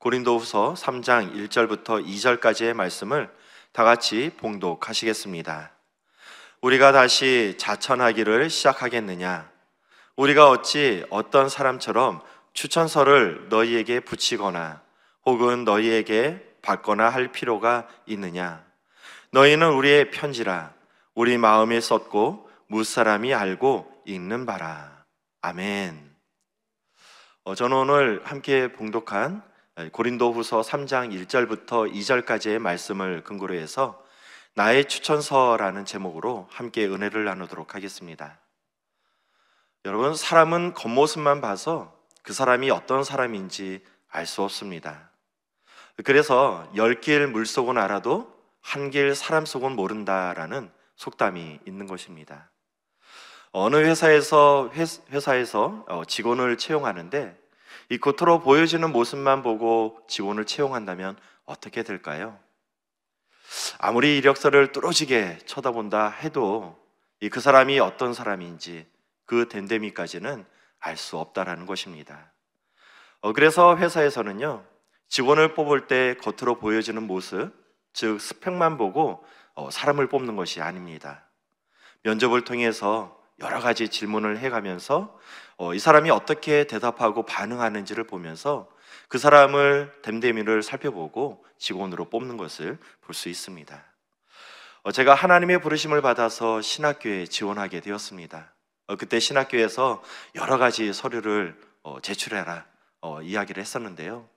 고린도후서 3장 1절부터 2절까지의 말씀을 다 같이 봉독하시겠습니다. 우리가 다시 자천하기를 시작하겠느냐? 우리가 어찌 어떤 사람처럼 추천서를 너희에게 붙이거나 혹은 너희에게 받거나 할 필요가 있느냐? 너희는 우리의 편지라 우리 마음에 썼고 무사람이 알고 읽는 바라. 아멘. 저는 오늘 함께 봉독한 고린도후서 3장 1절부터 2절까지의 말씀을 근거로 해서 나의 추천서라는 제목으로 함께 은혜를 나누도록 하겠습니다. 여러분, 사람은 겉모습만 봐서 그 사람이 어떤 사람인지 알 수 없습니다. 그래서 10길 물속은 알아도 한 길 사람 속은 모른다라는 속담이 있는 것입니다. 어느 회사에서 직원을 채용하는데 이 겉으로 보여지는 모습만 보고 직원을 채용한다면 어떻게 될까요? 아무리 이력서를 뚫어지게 쳐다본다 해도 그 사람이 어떤 사람인지 그 됨됨이까지는 알 수 없다라는 것입니다. 그래서 회사에서는요, 직원을 뽑을 때 겉으로 보여지는 모습, 즉 스펙만 보고 사람을 뽑는 것이 아닙니다. 면접을 통해서 여러 가지 질문을 해가면서 이 사람이 어떻게 대답하고 반응하는지를 보면서 그 사람을 됨됨이를 살펴보고 직원으로 뽑는 것을 볼 수 있습니다. 제가 하나님의 부르심을 받아서 신학교에 지원하게 되었습니다. 그때 신학교에서 여러 가지 서류를 제출해라 이야기를 했었는데요.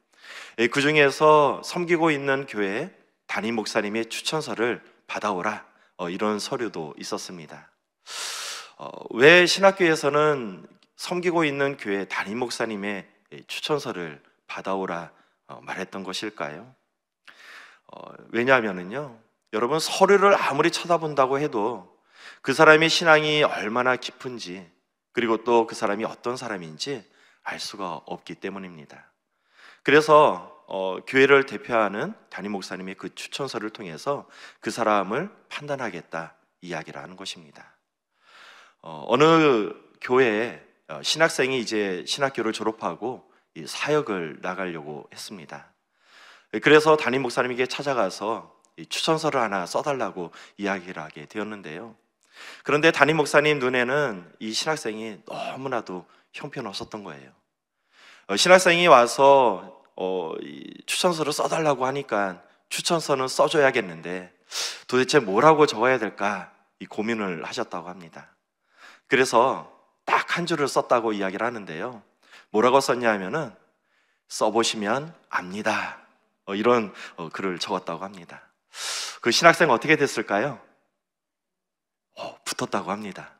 그 중에서 섬기고 있는 교회 담임 목사님의 추천서를 받아오라 이런 서류도 있었습니다. 왜 신학교에서는 섬기고 있는 교회 담임 목사님의 추천서를 받아오라 말했던 것일까요? 왜냐하면요, 여러분, 서류를 아무리 쳐다본다고 해도 그 사람의 신앙이 얼마나 깊은지 그리고 또 그 사람이 어떤 사람인지 알 수가 없기 때문입니다. 그래서 교회를 대표하는 담임 목사님의 그 추천서를 통해서 그 사람을 판단하겠다 이야기를 하는 것입니다. 어느 교회에 신학생이 이제 신학교를 졸업하고 사역을 나가려고 했습니다. 그래서 담임 목사님에게 찾아가서 추천서를 하나 써달라고 이야기를 하게 되었는데요. 그런데 담임 목사님 눈에는 이 신학생이 너무나도 형편없었던 거예요. 신학생이 와서 이 추천서를 써달라고 하니까 추천서는 써줘야겠는데 도대체 뭐라고 적어야 될까 이 고민을 하셨다고 합니다. 그래서 딱 한 줄을 썼다고 이야기를 하는데요, 뭐라고 썼냐 하면은 써보시면 압니다 이런 글을 적었다고 합니다. 그 신학생 어떻게 됐을까요? 붙었다고 합니다.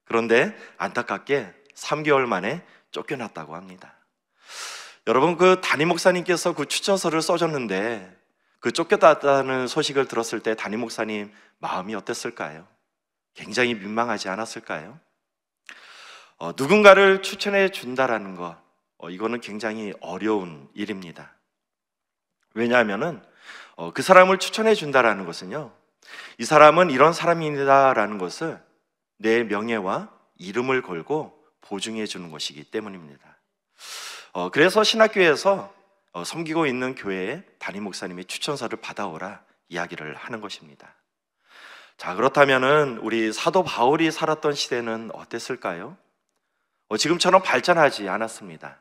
그런데 안타깝게 3개월 만에 쫓겨났다고 합니다. 여러분, 그 담임 목사님께서 그 추천서를 써줬는데 그 쫓겨났다는 소식을 들었을 때 담임 목사님 마음이 어땠을까요? 굉장히 민망하지 않았을까요? 누군가를 추천해 준다라는 것, 이거는 굉장히 어려운 일입니다. 왜냐하면은 그 사람을 추천해 준다라는 것은요, 이 사람은 이런 사람이다라는 것을 내 명예와 이름을 걸고 보증해 주는 것이기 때문입니다. 그래서 신학교에서 섬기고 있는 교회의 담임 목사님의 추천서를 받아오라 이야기를 하는 것입니다. 자, 그렇다면은 우리 사도 바울이 살았던 시대는 어땠을까요? 지금처럼 발전하지 않았습니다.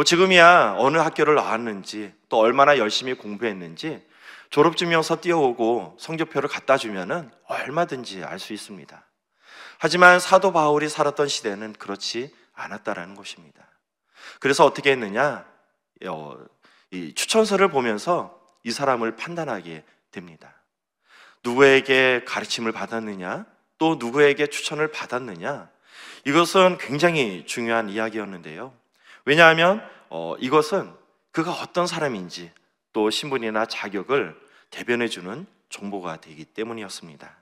지금이야 어느 학교를 나왔는지 또 얼마나 열심히 공부했는지 졸업증명서 띄워오고 성적표를 갖다 주면은 얼마든지 알 수 있습니다. 하지만 사도 바울이 살았던 시대는 그렇지 않았다라는 것입니다. 그래서 어떻게 했느냐? 이 추천서를 보면서 이 사람을 판단하게 됩니다. 누구에게 가르침을 받았느냐, 또 누구에게 추천을 받았느냐, 이것은 굉장히 중요한 이야기였는데요. 왜냐하면 이것은 그가 어떤 사람인지 또 신분이나 자격을 대변해주는 정보가 되기 때문이었습니다.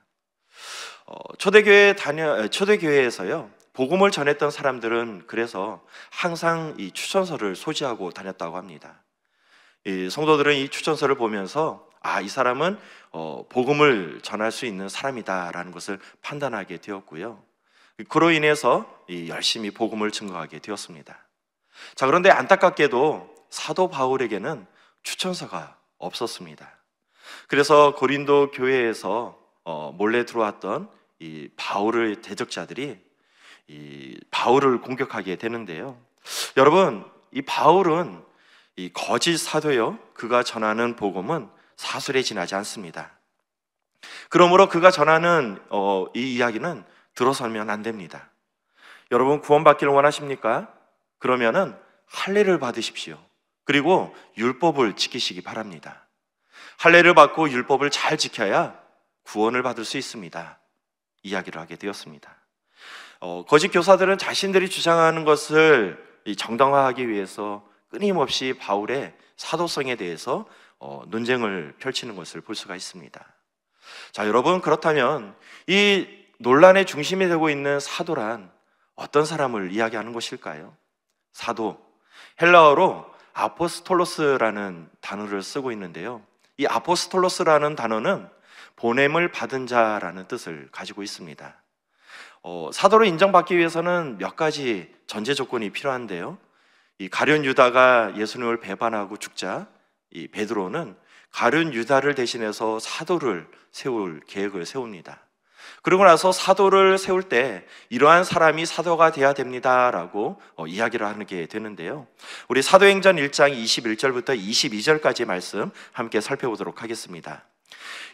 초대교회에서요, 복음을 전했던 사람들은 그래서 항상 이 추천서를 소지하고 다녔다고 합니다. 이 성도들은 이 추천서를 보면서 이 사람은 복음을 전할 수 있는 사람이다라는 것을 판단하게 되었고요. 그로 인해서 열심히 복음을 증거하게 되었습니다. 자, 그런데 안타깝게도 사도 바울에게는 추천서가 없었습니다. 그래서 고린도 교회에서 몰래 들어왔던 이 바울의 대적자들이 이 바울을 공격하게 되는데요. 여러분, 이 바울은 이 거짓 사도요, 그가 전하는 복음은 사술에 지나지 않습니다. 그러므로 그가 전하는 이 이야기는 들어서면 안 됩니다. 여러분, 구원받기를 원하십니까? 그러면은 할례를 받으십시오. 그리고 율법을 지키시기 바랍니다. 할례를 받고 율법을 잘 지켜야 구원을 받을 수 있습니다. 이야기를 하게 되었습니다. 거짓 교사들은 자신들이 주장하는 것을 정당화하기 위해서 끊임없이 바울의 사도성에 대해서 논쟁을 펼치는 것을 볼 수가 있습니다. 자, 여러분, 그렇다면 이 논란의 중심이 되고 있는 사도란 어떤 사람을 이야기하는 것일까요? 사도, 헬라어로 아포스톨로스라는 단어를 쓰고 있는데요. 이 아포스톨로스라는 단어는 보냄을 받은 자라는 뜻을 가지고 있습니다. 사도로 인정받기 위해서는 몇 가지 전제 조건이 필요한데요. 이 가룟 유다가 예수님을 배반하고 죽자 이 베드로는 가룟 유다를 대신해서 사도를 세울 계획을 세웁니다. 그러고 나서 사도를 세울 때 이러한 사람이 사도가 돼야 됩니다라고 이야기를 하게 되는데요. 우리 사도행전 1장 21절부터 22절까지 말씀 함께 살펴보도록 하겠습니다.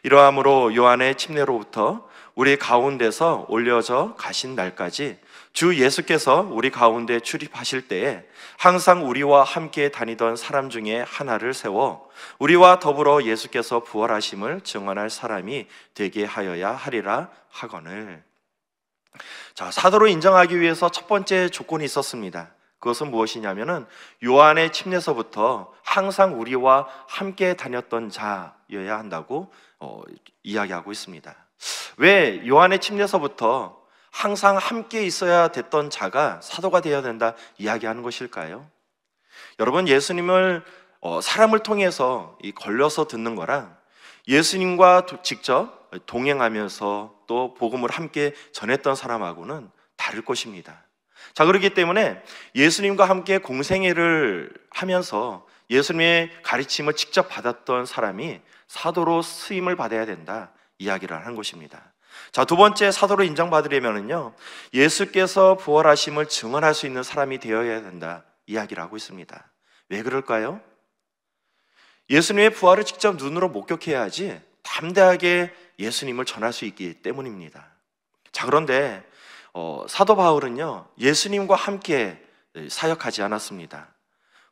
이러함으로 요한의 침례로부터 우리 가운데서 올려져 가신 날까지 주 예수께서 우리 가운데 출입하실 때에 항상 우리와 함께 다니던 사람 중에 하나를 세워 우리와 더불어 예수께서 부활하심을 증언할 사람이 되게 하여야 하리라 하거늘. 자, 사도로 인정하기 위해서 첫 번째 조건이 있었습니다. 그것은 무엇이냐면은 요한의 침례서부터 항상 우리와 함께 다녔던 자여야 한다고 이야기하고 있습니다. 왜 요한의 침례서부터 항상 함께 있어야 됐던 자가 사도가 되어야 된다 이야기하는 것일까요? 여러분, 예수님을 사람을 통해서 걸려서 듣는 거랑 예수님과 직접 동행하면서 또 복음을 함께 전했던 사람하고는 다를 것입니다. 자, 그렇기 때문에 예수님과 함께 공생애를 하면서 예수님의 가르침을 직접 받았던 사람이 사도로 쓰임을 받아야 된다 이야기를 하는 것입니다. 자, 두 번째, 사도로 인정받으려면요, 예수께서 부활하심을 증언할 수 있는 사람이 되어야 된다 이야기를 하고 있습니다. 왜 그럴까요? 예수님의 부활을 직접 눈으로 목격해야지 담대하게 예수님을 전할 수 있기 때문입니다. 자, 그런데 사도 바울은요, 예수님과 함께 사역하지 않았습니다.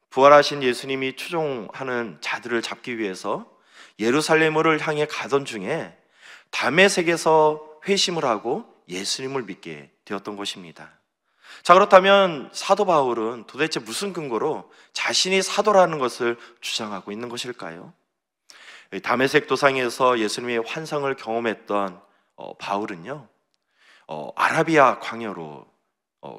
부활하신 예수님이 추종하는 자들을 잡기 위해서 예루살렘을 향해 가던 중에 다메섹에서 회심을 하고 예수님을 믿게 되었던 것입니다. 자, 그렇다면 사도 바울은 도대체 무슨 근거로 자신이 사도라는 것을 주장하고 있는 것일까요? 다메섹 도상에서 예수님의 환상을 경험했던 바울은요, 아라비아 광야로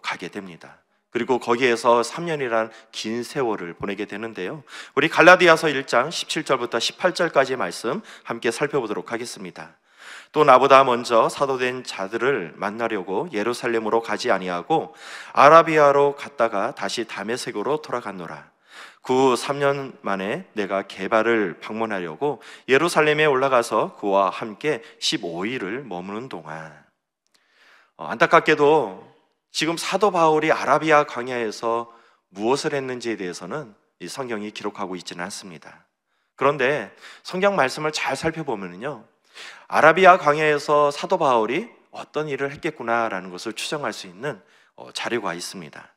가게 됩니다. 그리고 거기에서 3년이란 긴 세월을 보내게 되는데요. 우리 갈라디아서 1장 17절부터 18절까지 말씀 함께 살펴보도록 하겠습니다. 또 나보다 먼저 사도된 자들을 만나려고 예루살렘으로 가지 아니하고 아라비아로 갔다가 다시 다메섹으로 돌아갔노라. 그 3년 만에 내가 게바를 방문하려고 예루살렘에 올라가서 그와 함께 15일을 머무는 동안, 안타깝게도 지금 사도 바울이 아라비아 광야에서 무엇을 했는지에 대해서는 이 성경이 기록하고 있지는 않습니다. 그런데 성경 말씀을 잘 살펴보면요, 아라비아 광야에서 사도 바울이 어떤 일을 했겠구나라는 것을 추정할 수 있는 자료가 있습니다.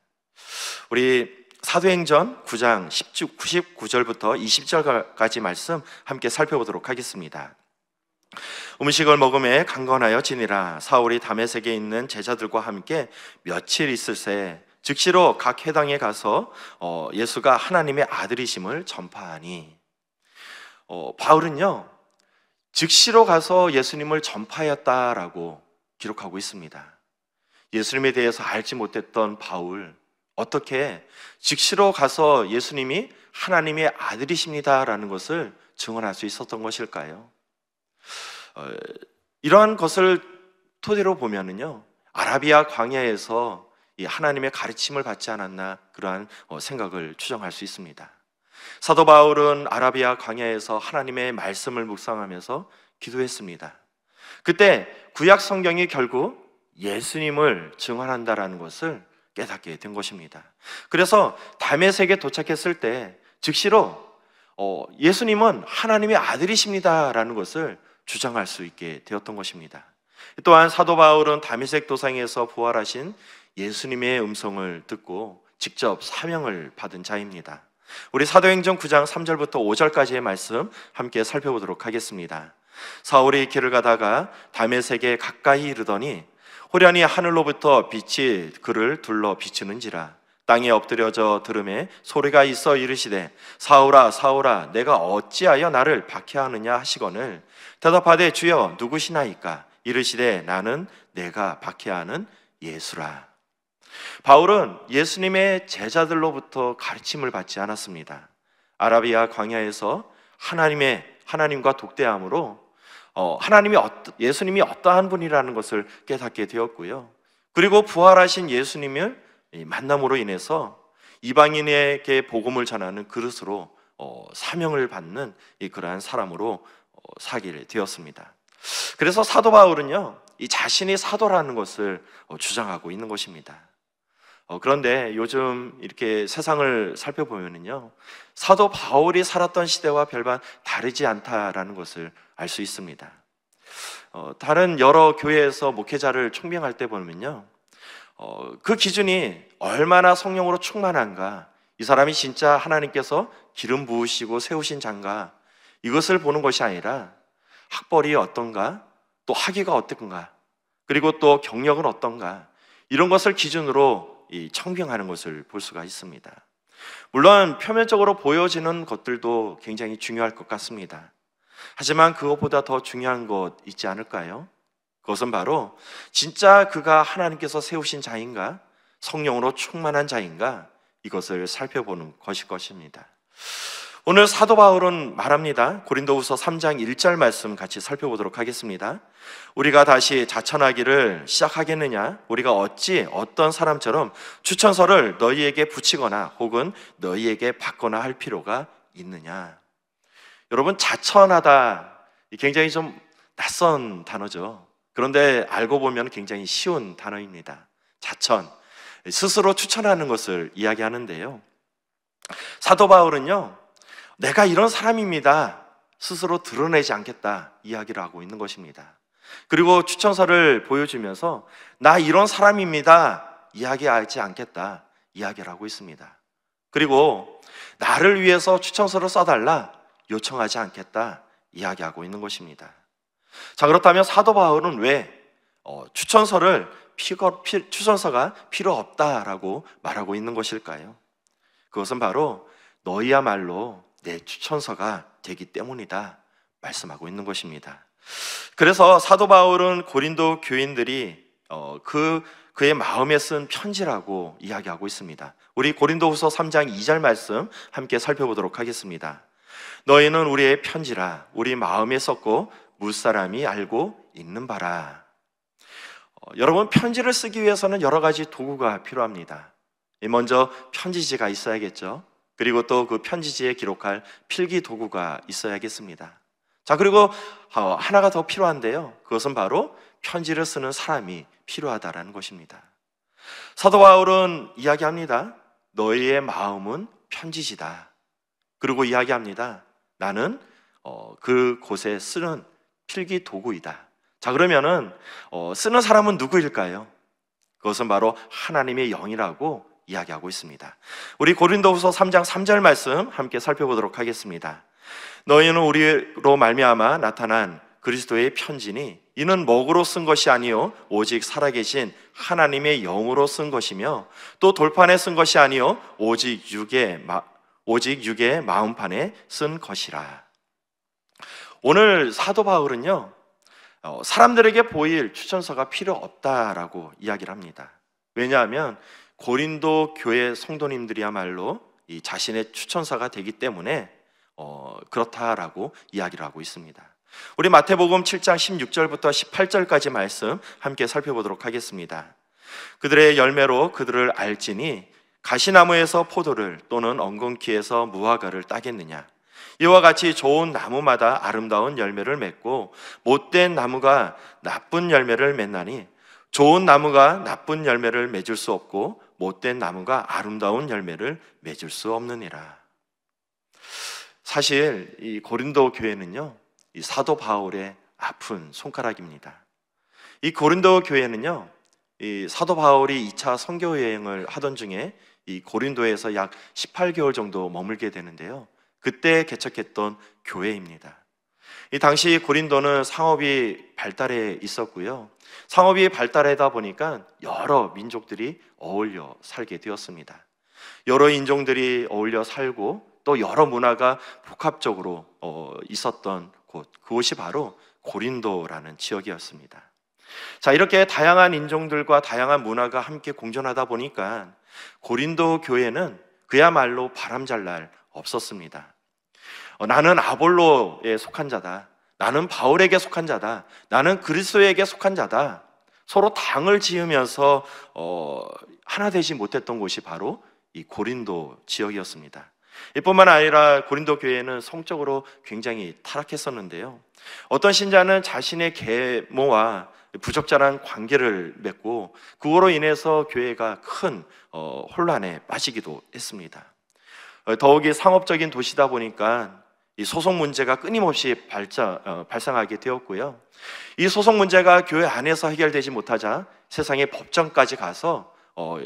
우리 사도행전 9장 99절부터 20절까지 말씀 함께 살펴보도록 하겠습니다. 음식을 먹음에 강건하여 지니라. 사울이 다메섹에 있는 제자들과 함께 며칠 있을새 즉시로 각 회당에 가서 예수가 하나님의 아들이심을 전파하니. 바울은요, 즉시로 가서 예수님을 전파했다라고 기록하고 있습니다. 예수님에 대해서 알지 못했던 바울, 어떻게 즉시로 가서 예수님이 하나님의 아들이십니다라는 것을 증언할 수 있었던 것일까요? 이러한 것을 토대로 보면은요, 아라비아 광야에서 이 하나님의 가르침을 받지 않았나 그러한 생각을 추정할 수 있습니다. 사도 바울은 아라비아 광야에서 하나님의 말씀을 묵상하면서 기도했습니다. 그때 구약 성경이 결국 예수님을 증언한다라는 것을 깨닫게 된 것입니다. 그래서 다메섹에 도착했을 때 즉시로 예수님은 하나님의 아들이십니다라는 것을 주장할 수 있게 되었던 것입니다. 또한 사도 바울은 다메섹 도상에서 부활하신 예수님의 음성을 듣고 직접 사명을 받은 자입니다. 우리 사도행전 9장 3절부터 5절까지의 말씀 함께 살펴보도록 하겠습니다. 사울이 길을 가다가 다메섹에 가까이 이르더니 호련히 하늘로부터 빛이 그를 둘러 비추는지라. 땅에 엎드려져 들음에 소리가 있어 이르시되 사울아 사울아 내가 어찌하여 나를 박해하느냐 하시거늘 대답하되 주여 누구시나이까. 이르시되 나는 내가 박해하는 예수라. 바울은 예수님의 제자들로부터 가르침을 받지 않았습니다. 아라비아 광야에서 하나님과 독대함으로 예수님이 어떠한 분이라는 것을 깨닫게 되었고요. 그리고 부활하신 예수님을 만남으로 인해서 이방인에게 복음을 전하는 그릇으로 사명을 받는 그러한 사람으로 사게 되었습니다. 그래서 사도 바울은요, 이 자신이 사도라는 것을 주장하고 있는 것입니다. 그런데 요즘 이렇게 세상을 살펴보면요, 사도 바울이 살았던 시대와 별반 다르지 않다라는 것을 알 수 있습니다. 다른 여러 교회에서 목회자를 총명할 때 보면요, 그 기준이 얼마나 성령으로 충만한가, 이 사람이 진짜 하나님께서 기름 부으시고 세우신 자인가, 이것을 보는 것이 아니라 학벌이 어떤가, 또 학위가 어떤가, 그리고 또 경력은 어떤가, 이런 것을 기준으로 청빙하는 것을 볼 수가 있습니다. 물론 표면적으로 보여지는 것들도 굉장히 중요할 것 같습니다. 하지만 그것보다 더 중요한 것 있지 않을까요? 그것은 바로 진짜 그가 하나님께서 세우신 자인가, 성령으로 충만한 자인가, 이것을 살펴보는 것일 것입니다. 오늘 사도 바울은 말합니다. 고린도후서 3장 1절 말씀 같이 살펴보도록 하겠습니다. 우리가 다시 자천하기를 시작하겠느냐? 우리가 어찌 어떤 사람처럼 추천서를 너희에게 붙이거나 혹은 너희에게 받거나 할 필요가 있느냐? 여러분, 자천하다 굉장히 좀 낯선 단어죠. 그런데 알고 보면 굉장히 쉬운 단어입니다. 자천, 스스로 추천하는 것을 이야기하는데요. 사도 바울은요, 내가 이런 사람입니다, 스스로 드러내지 않겠다 이야기를 하고 있는 것입니다. 그리고 추천서를 보여주면서 나 이런 사람입니다 이야기하지 않겠다 이야기를 하고 있습니다. 그리고 나를 위해서 추천서를 써달라 요청하지 않겠다 이야기하고 있는 것입니다. 자, 그렇다면 사도 바울은 왜 추천서가 필요 없다라고 말하고 있는 것일까요? 그것은 바로 너희야말로 내 추천서가 되기 때문이다 말씀하고 있는 것입니다. 그래서 사도 바울은 고린도 교인들이 그의 마음에 쓴 편지라고 이야기하고 있습니다. 우리 고린도후서 3장 2절 말씀 함께 살펴보도록 하겠습니다. 너희는 우리의 편지라 우리 마음에 썼고 무사람이 알고 있는 바라. 여러분, 편지를 쓰기 위해서는 여러 가지 도구가 필요합니다. 먼저 편지지가 있어야겠죠. 그리고 또 그 편지지에 기록할 필기 도구가 있어야겠습니다. 자, 그리고 하나가 더 필요한데요, 그것은 바로 편지를 쓰는 사람이 필요하다라는 것입니다. 사도 바울은 이야기합니다. 너희의 마음은 편지지다. 그리고 이야기합니다. 나는 그곳에 쓰는 필기 도구이다. 자, 그러면은 쓰는 사람은 누구일까요? 그것은 바로 하나님의 영이라고 이야기하고 있습니다. 우리 고린도후서 3장 3절 말씀 함께 살펴보도록 하겠습니다. 너희는 우리로 말미암아 나타난 그리스도의 편지니 이는 먹으로 쓴 것이 아니요 오직 살아계신 하나님의 영으로 쓴 것이며 또 돌판에 쓴 것이 아니요 오직 육의 마음판에 쓴 것이라. 오늘 사도 바울은요, 사람들에게 보일 추천서가 필요 없다라고 이야기를 합니다. 왜냐하면 고린도 교회 성도님들이야말로 이 자신의 추천서가 되기 때문에 그렇다라고 이야기를 하고 있습니다. 우리 마태복음 7장 16절부터 18절까지 말씀 함께 살펴보도록 하겠습니다. 그들의 열매로 그들을 알지니 가시나무에서 포도를 또는 엉겅퀴에서 무화과를 따겠느냐? 이와 같이 좋은 나무마다 아름다운 열매를 맺고 못된 나무가 나쁜 열매를 맺나니 좋은 나무가 나쁜 열매를 맺을 수 없고 못된 나무가 아름다운 열매를 맺을 수 없느니라. 사실 이 고린도 교회는요, 이 사도 바울의 아픈 손가락입니다. 이 고린도 교회는요, 이 사도 바울이 2차 선교 여행을 하던 중에 이 고린도에서 약 18개월 정도 머물게 되는데요, 그때 개척했던 교회입니다. 이 당시 고린도는 상업이 발달해 있었고요, 상업이 발달하다 보니까 여러 민족들이 어울려 살게 되었습니다. 여러 인종들이 어울려 살고 또 여러 문화가 복합적으로 있었던 곳, 그곳이 바로 고린도라는 지역이었습니다. 자, 이렇게 다양한 인종들과 다양한 문화가 함께 공존하다 보니까 고린도 교회는 그야말로 바람잘 날 없었습니다. 나는 아볼로에 속한 자다, 나는 바울에게 속한 자다, 나는 그리스도에게 속한 자다, 서로 당을 지으면서 하나 되지 못했던 곳이 바로 이 고린도 지역이었습니다. 이뿐만 아니라 고린도 교회는 성적으로 굉장히 타락했었는데요, 어떤 신자는 자신의 계모와 부적절한 관계를 맺고 그거로 인해서 교회가 큰 혼란에 빠지기도 했습니다. 더욱이 상업적인 도시다 보니까 이 소송 문제가 끊임없이 발생하게 되었고요, 이 소송 문제가 교회 안에서 해결되지 못하자 세상의 법정까지 가서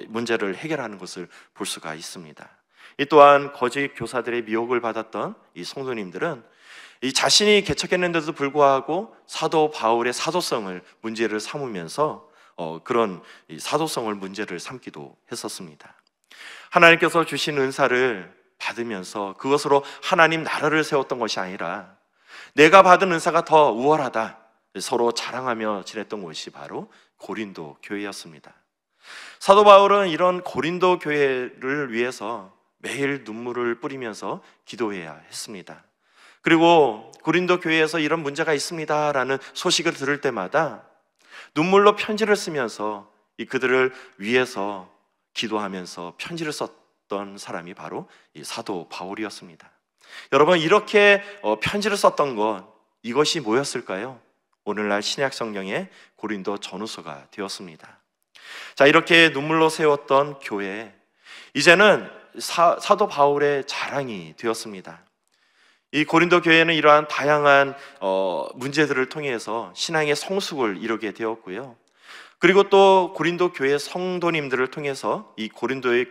문제를 해결하는 것을 볼 수가 있습니다. 이 또한 거짓 교사들의 미혹을 받았던 이 성도님들은 이 자신이 개척했는데도 불구하고 사도 바울의 사도성을 문제를 삼으면서 그런 이 사도성을 문제를 삼기도 했었습니다. 하나님께서 주신 은사를 받으면서 그것으로 하나님 나라를 세웠던 것이 아니라 내가 받은 은사가 더 우월하다, 서로 자랑하며 지냈던 곳이 바로 고린도 교회였습니다. 사도 바울은 이런 고린도 교회를 위해서 매일 눈물을 뿌리면서 기도해야 했습니다. 그리고 고린도 교회에서 이런 문제가 있습니다라는 소식을 들을 때마다 눈물로 편지를 쓰면서 그들을 위해서 기도하면서 편지를 썼던 사람이 바로 이 사도 바울이었습니다. 여러분, 이렇게 편지를 썼던 것, 이것이 뭐였을까요? 오늘날 신약 성경의 고린도 전후서가 되었습니다. 자, 이렇게 눈물로 세웠던 교회, 이제는 사도 바울의 자랑이 되었습니다. 이 고린도 교회는 이러한 다양한 문제들을 통해서 신앙의 성숙을 이루게 되었고요, 그리고 또 고린도 교회 성도님들을 통해서 이 고린도의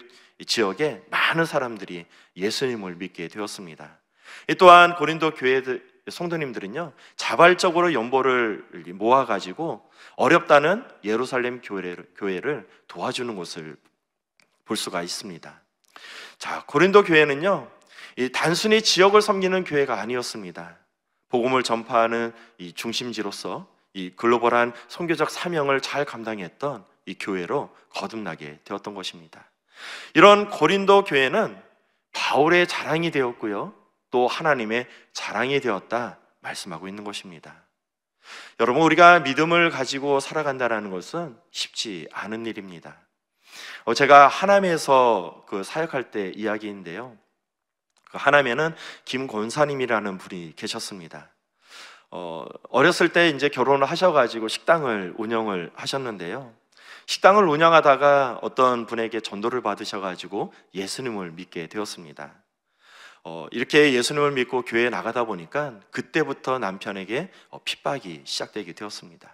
지역에 많은 사람들이 예수님을 믿게 되었습니다. 또한 고린도 교회 성도님들은요, 자발적으로 연보를 모아가지고 어렵다는 예루살렘 교회를 도와주는 것을 볼 수가 있습니다. 자, 고린도 교회는요, 단순히 지역을 섬기는 교회가 아니었습니다. 복음을 전파하는 이 중심지로서 이 글로벌한 선교적 사명을 잘 감당했던 이 교회로 거듭나게 되었던 것입니다. 이런 고린도 교회는 바울의 자랑이 되었고요, 또 하나님의 자랑이 되었다 말씀하고 있는 것입니다. 여러분, 우리가 믿음을 가지고 살아간다는 것은 쉽지 않은 일입니다. 제가 하남에서 사역할 때 이야기인데요, 하남에는 김 권사님이라는 분이 계셨습니다. 어렸을 때 이제 결혼을 하셔가지고 식당을 운영을 하셨는데요, 식당을 운영하다가 어떤 분에게 전도를 받으셔가지고 예수님을 믿게 되었습니다. 이렇게 예수님을 믿고 교회에 나가다 보니까 그때부터 남편에게 핍박이 시작되게 되었습니다.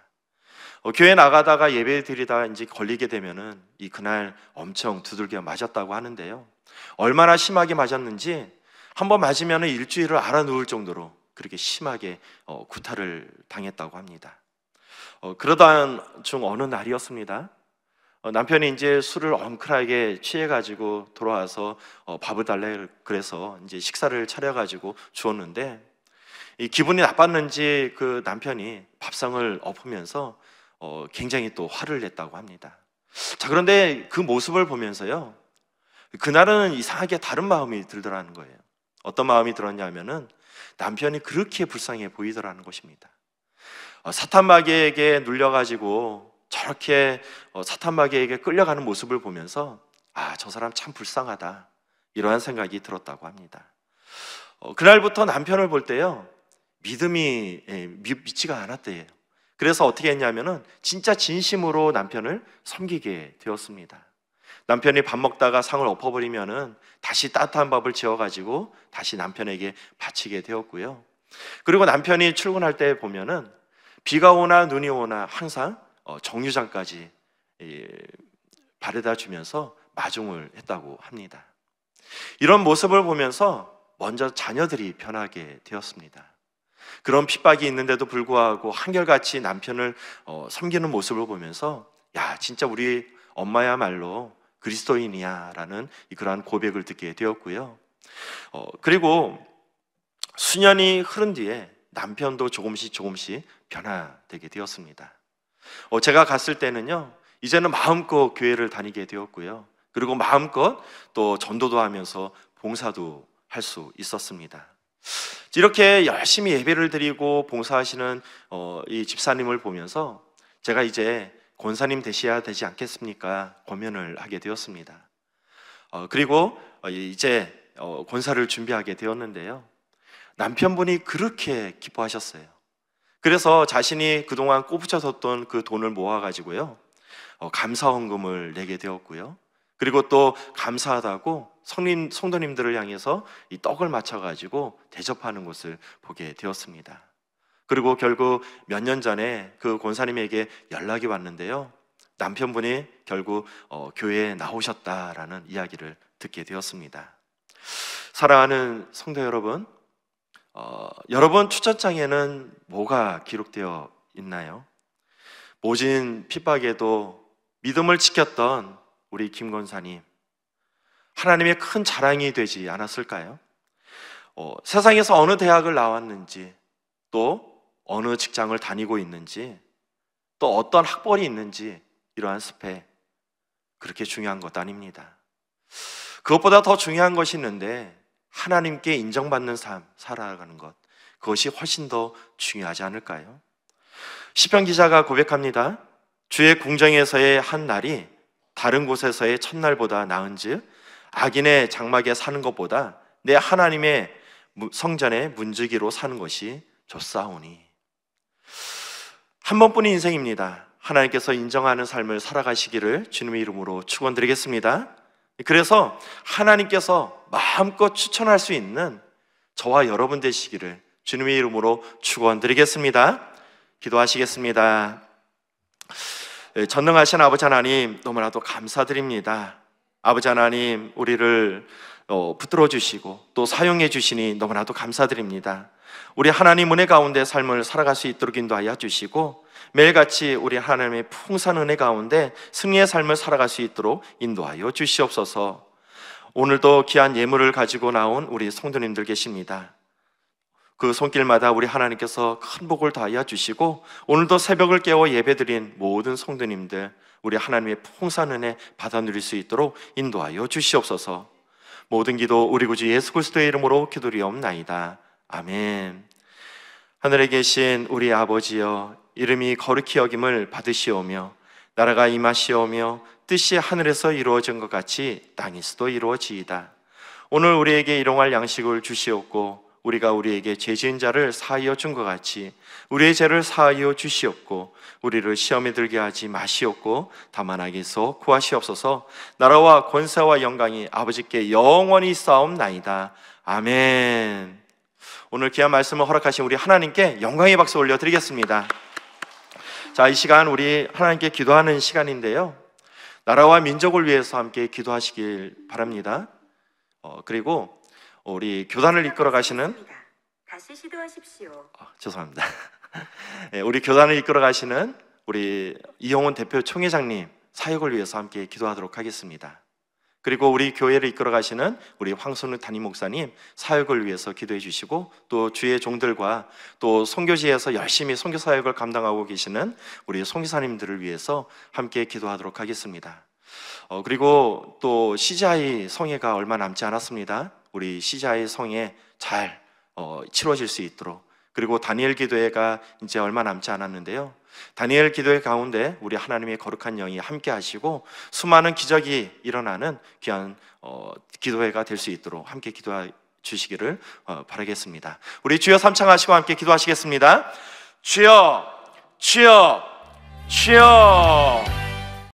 교회 나가다가 예배 드리다가 이제 걸리게 되면은 그날 엄청 두들겨 맞았다고 하는데요, 얼마나 심하게 맞았는지 한번 맞으면 일주일을 알아 누울 정도로 그렇게 심하게 구타를 당했다고 합니다. 그러던 중 어느 날이었습니다. 남편이 이제 술을 엉클하게 취해가지고 돌아와서 밥을 달래 그래서 이제 식사를 차려가지고 주었는데, 이 기분이 나빴는지 그 남편이 밥상을 엎으면서 굉장히 또 화를 냈다고 합니다. 자, 그런데 그 모습을 보면서요, 그날은 이상하게 다른 마음이 들더라는 거예요. 어떤 마음이 들었냐면은 남편이 그렇게 불쌍해 보이더라는 것입니다. 사탄마귀에게 눌려가지고 저렇게 사탄마귀에게 끌려가는 모습을 보면서 저 사람 참 불쌍하다, 이러한 생각이 들었다고 합니다. 그날부터 남편을 볼 때요, 믿음이 믿지가 않았대요. 그래서 어떻게 했냐면은 진짜 진심으로 남편을 섬기게 되었습니다. 남편이 밥 먹다가 상을 엎어버리면은 다시 따뜻한 밥을 지어가지고 다시 남편에게 바치게 되었고요. 그리고 남편이 출근할 때 보면은 비가 오나 눈이 오나 항상 정류장까지 바래다 주면서 마중을 했다고 합니다. 이런 모습을 보면서 먼저 자녀들이 변하게 되었습니다. 그런 핍박이 있는데도 불구하고 한결같이 남편을 섬기는 모습을 보면서 진짜 우리 엄마야말로 그리스도인이야 라는 그러한 고백을 듣게 되었고요. 그리고 수년이 흐른 뒤에 남편도 조금씩 변화되게 되었습니다. 제가 갔을 때는요, 이제는 마음껏 교회를 다니게 되었고요. 그리고 마음껏 또 전도도 하면서 봉사도 할 수 있었습니다. 이렇게 열심히 예배를 드리고 봉사하시는 이 집사님을 보면서 제가 이제 권사님 되셔야 되지 않겠습니까? 고면을 하게 되었습니다. 그리고 이제 권사를 준비하게 되었는데요, 남편분이 그렇게 기뻐하셨어요. 그래서 자신이 그동안 꼬부쳐뒀던 그 돈을 모아가지고요, 감사헌금을 내게 되었고요. 그리고 또 감사하다고 성도님들을 향해서 이 떡을 맞춰가지고 대접하는 것을 보게 되었습니다. 그리고 결국 몇 년 전에 그 권사님에게 연락이 왔는데요, 남편분이 결국 교회에 나오셨다라는 이야기를 듣게 되었습니다. 사랑하는 성도 여러분, 여러분 추천장에는 뭐가 기록되어 있나요? 모진 핍박에도 믿음을 지켰던 우리 김 권사님, 하나님의 큰 자랑이 되지 않았을까요? 세상에서 어느 대학을 나왔는지, 또 어느 직장을 다니고 있는지, 또 어떤 학벌이 있는지, 이러한 스펙 그렇게 중요한 것 아닙니다. 그것보다 더 중요한 것이 있는데, 하나님께 인정받는 삶 살아가는 것, 그것이 훨씬 더 중요하지 않을까요? 시편 기자가 고백합니다. 주의 궁정에서의 한 날이 다른 곳에서의 첫날보다 나은즉 악인의 장막에 사는 것보다 내 하나님의 성전의 문지기로 사는 것이 좋사오니. 한 번뿐인 인생입니다. 하나님께서 인정하는 삶을 살아가시기를 주님의 이름으로 축원드리겠습니다. 그래서 하나님께서 마음껏 추천할 수 있는 저와 여러분 되시기를 주님의 이름으로 축원드리겠습니다. 기도하시겠습니다. 전능하신 아버지 하나님, 너무나도 감사드립니다. 아버지 하나님, 우리를 붙들어 주시고 또 사용해 주시니 너무나도 감사드립니다. 우리 하나님 은혜 가운데 삶을 살아갈 수 있도록 인도하여 주시고, 매일같이 우리 하나님의 풍성한 은혜 가운데 승리의 삶을 살아갈 수 있도록 인도하여 주시옵소서. 오늘도 귀한 예물을 가지고 나온 우리 성도님들 계십니다. 그 손길마다 우리 하나님께서 큰 복을 더하여 주시고, 오늘도 새벽을 깨워 예배드린 모든 성도님들 우리 하나님의 풍성한 은혜 받아 누릴 수 있도록 인도하여 주시옵소서. 모든 기도 우리 구주 예수 그리스도의 이름으로 기도리옵나이다. 아멘. 하늘에 계신 우리 아버지여, 이름이 거룩히 여김을 받으시오며 나라가 임하시오며 뜻이 하늘에서 이루어진 것 같이 땅에서도 이루어지이다. 오늘 우리에게 일용할 양식을 주시옵고, 우리가 우리에게 죄 지은 자를 사하여 준 것 같이 우리의 죄를 사하여 주시옵고, 우리를 시험에 들게 하지 마시옵고 다만 악에서 구하시옵소서. 나라와 권세와 영광이 아버지께 영원히 있사옵나이다. 아멘. 오늘 귀한 말씀을 허락하신 우리 하나님께 영광의 박수 올려드리겠습니다. 자, 이 시간 우리 하나님께 기도하는 시간인데요, 나라와 민족을 위해서 함께 기도하시길 바랍니다. 그리고 우리 교단을 이끌어 가시는, 다시 시도하십시오. 죄송합니다. 우리 교단을 이끌어 가시는 우리 이용훈 대표 총회장님 사역을 위해서 함께 기도하도록 하겠습니다. 그리고 우리 교회를 이끌어 가시는 우리 황선우 담임 목사님 사역을 위해서 기도해 주시고, 또 주의 종들과 또 선교지에서 열심히 선교 사역을 감당하고 계시는 우리 선교사님들을 위해서 함께 기도하도록 하겠습니다. 그리고 또 CGI 성회가 얼마 남지 않았습니다. 우리 CGI 성회 잘 치러질 수 있도록, 그리고 다니엘 기도회가 이제 얼마 남지 않았는데요. 다니엘 기도회 가운데 우리 하나님의 거룩한 영이 함께 하시고 수많은 기적이 일어나는 귀한 기도회가 될 수 있도록 함께 기도해 주시기를 바라겠습니다. 우리 주여 삼창하시고 함께 기도하시겠습니다. 주여, 주여, 주여.